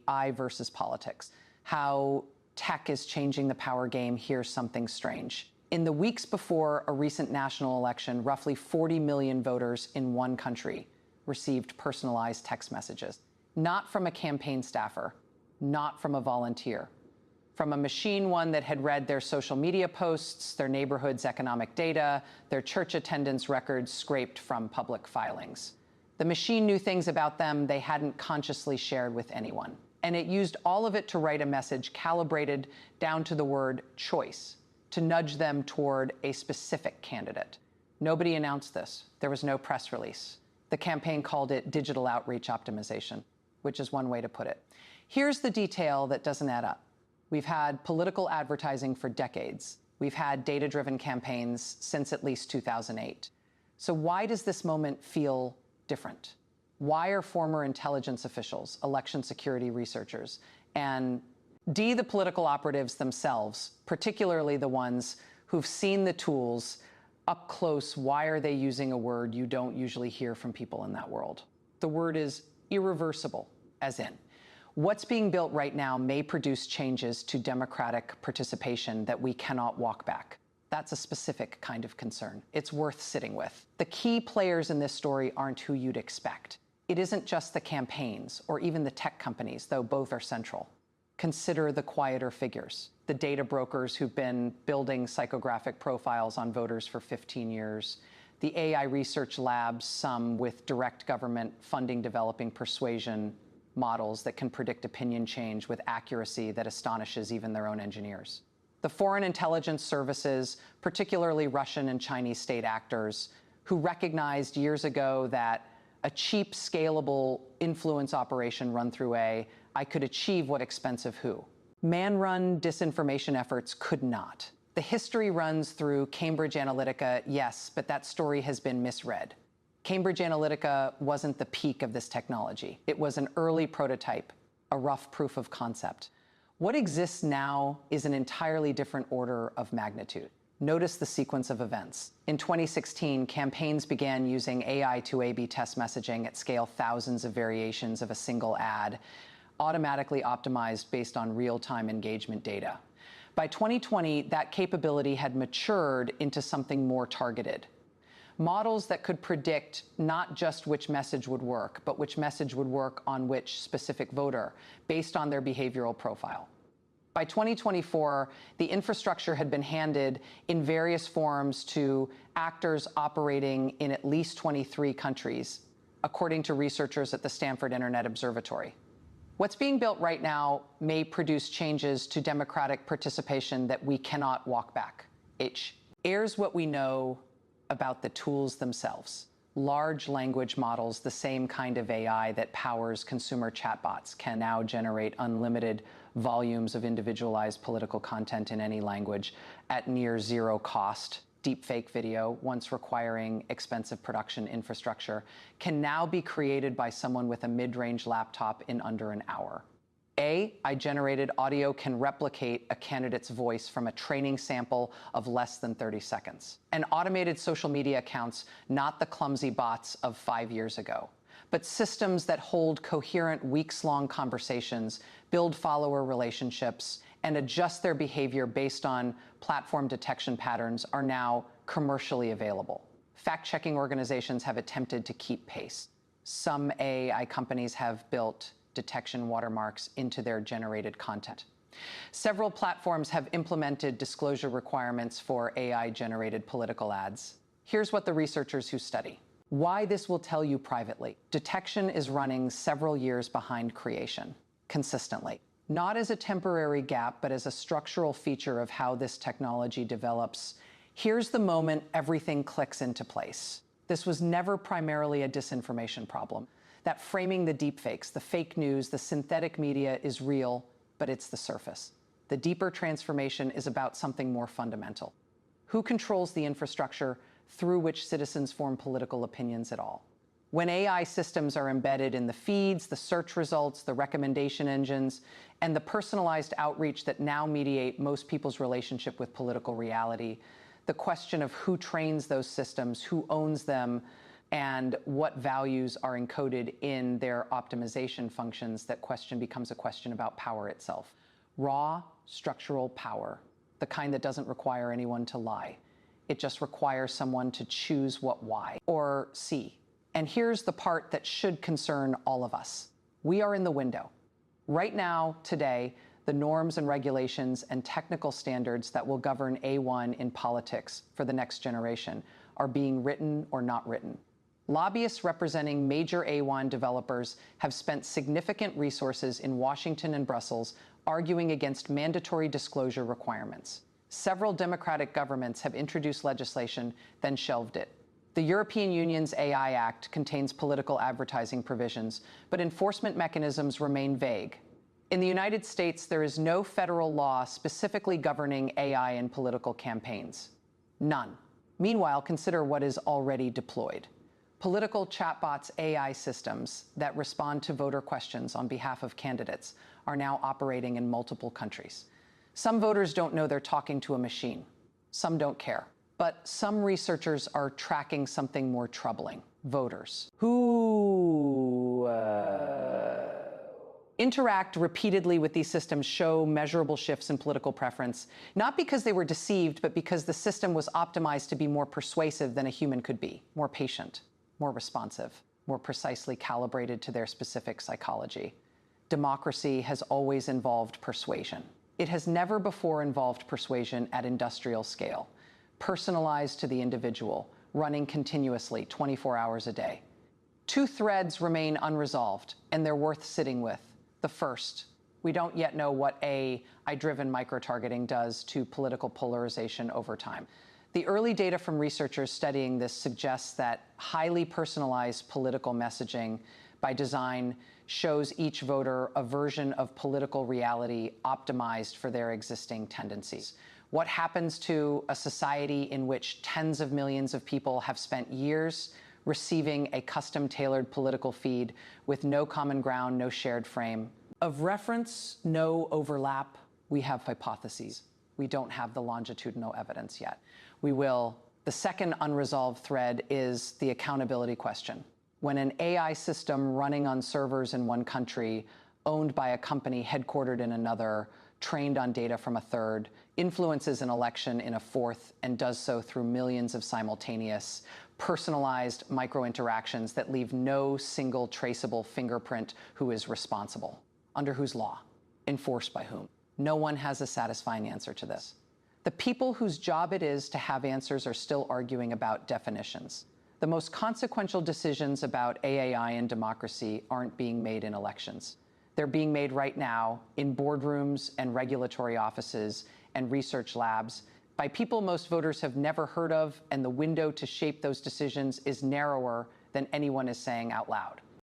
AI versus politics. How tech is changing the power game. Here's something strange. In the weeks before a recent national election, roughly 40 million voters in one country received personalized text messages. Not from a campaign staffer, not from a volunteer. From a machine, one that had read their social media posts, their neighborhood's economic data, their church attendance records scraped from public filings. The machine knew things about them they hadn't consciously shared with anyone. And it used all of it to write a message calibrated down to the word choice, to nudge them toward a specific candidate. Nobody announced this. There was no press release. The campaign called it digital outreach optimization, which is one way to put it. Here's the detail that doesn't add up. We've had political advertising for decades. We've had data-driven campaigns since at least 2008. So why does this moment feel different? Why are former intelligence officials, election security researchers, and the political operatives themselves, particularly the ones who've seen the tools up close, why are they using a word you don't usually hear from people in that world? The word is irreversible, as in, what's being built right now may produce changes to democratic participation that we cannot walk back. That's a specific kind of concern. It's worth sitting with. The key players in this story aren't who you'd expect. It isn't just the campaigns or even the tech companies, though both are central. Consider the quieter figures, the data brokers who've been building psychographic profiles on voters for 15 years, the AI research labs, some with direct government funding developing persuasion models that can predict opinion change with accuracy that astonishes even their own engineers. The foreign intelligence services, particularly Russian and Chinese state actors, who recognized years ago that a cheap, scalable influence operation run through I could achieve what expensive who. Man-run disinformation efforts could not. The history runs through Cambridge Analytica, yes, but that story has been misread. Cambridge Analytica wasn't the peak of this technology. It was an early prototype, a rough proof of concept. What exists now is an entirely different order of magnitude. Notice the sequence of events. In 2016, campaigns began using AI to A/B test messaging at scale, thousands of variations of a single ad, automatically optimized based on real-time engagement data. By 2020, that capability had matured into something more targeted. Models that could predict not just which message would work, but which message would work on which specific voter, based on their behavioral profile. By 2024, the infrastructure had been handed in various forms to actors operating in at least 23 countries, according to researchers at the Stanford Internet Observatory. What's being built right now may produce changes to democratic participation that we cannot walk back. Here's what we know about the tools themselves. Large language models, the same kind of AI that powers consumer chatbots, can now generate unlimited volumes of individualized political content in any language at near zero cost. Deepfake video, once requiring expensive production infrastructure, can now be created by someone with a mid-range laptop in under an hour. AI-generated audio can replicate a candidate's voice from a training sample of less than 30 seconds. And automated social media accounts, not the clumsy bots of 5 years ago, but systems that hold coherent weeks-long conversations, build follower relationships, and adjust their behavior based on platform detection patterns are now commercially available. Fact-checking organizations have attempted to keep pace. Some AI companies have built detection watermarks into their generated content. Several platforms have implemented disclosure requirements for AI-generated political ads. Here's what the researchers who study. Why this will tell you privately. Detection is running several years behind creation, consistently. Not as a temporary gap, but as a structural feature of how this technology develops. Here's the moment everything clicks into place. This was never primarily a disinformation problem. That framing the deepfakes, the fake news, the synthetic media is real, but it's the surface. The deeper transformation is about something more fundamental. Who controls the infrastructure through which citizens form political opinions at all? When AI systems are embedded in the feeds, the search results, the recommendation engines, and the personalized outreach that now mediate most people's relationship with political reality, the question of who trains those systems, who owns them, and what values are encoded in their optimization functions, that question becomes a question about power itself. Raw structural power, the kind that doesn't require anyone to lie. It just requires someone to choose what Y or C. And here's the part that should concern all of us. We are in the window. Right now, today, the norms and regulations and technical standards that will govern A1 in politics for the next generation are being written or not written. Lobbyists representing major A1 developers have spent significant resources in Washington and Brussels arguing against mandatory disclosure requirements. Several democratic governments have introduced legislation, then shelved it. The European Union's AI Act contains political advertising provisions, but enforcement mechanisms remain vague. In the United States, there is no federal law specifically governing AI in political campaigns. None. Meanwhile, consider what is already deployed. Political chatbots AI systems that respond to voter questions on behalf of candidates are now operating in multiple countries. Some voters don't know they're talking to a machine. Some don't care. But some researchers are tracking something more troubling: voters who interact repeatedly with these systems show measurable shifts in political preference, not because they were deceived, but because the system was optimized to be more persuasive than a human could be, more patient, more responsive, more precisely calibrated to their specific psychology. Democracy has always involved persuasion. It has never before involved persuasion at industrial scale, personalized to the individual, running continuously 24 hours a day. Two threads remain unresolved, and they're worth sitting with. The first, we don't yet know what AI-driven micro-targeting does to political polarization over time. The early data from researchers studying this suggests that highly personalized political messaging by design shows each voter a version of political reality optimized for their existing tendencies. What happens to a society in which tens of millions of people have spent years receiving a custom-tailored political feed with no common ground, no shared frame of reference, no overlap? We have hypotheses. We don't have the longitudinal evidence yet. We will. The second unresolved thread is the accountability question. When an AI system running on servers in one country, owned by a company headquartered in another, trained on data from a third, influences an election in a fourth, and does so through millions of simultaneous, personalized micro-interactions that leave no single traceable fingerprint, who is responsible? Under whose law? Enforced by whom? No one has a satisfying answer to this. The people whose job it is to have answers are still arguing about definitions. The most consequential decisions about AI and democracy aren't being made in elections. They're being made right now in boardrooms and regulatory offices and research labs by people most voters have never heard of, and the window to shape those decisions is narrower than anyone is saying out loud.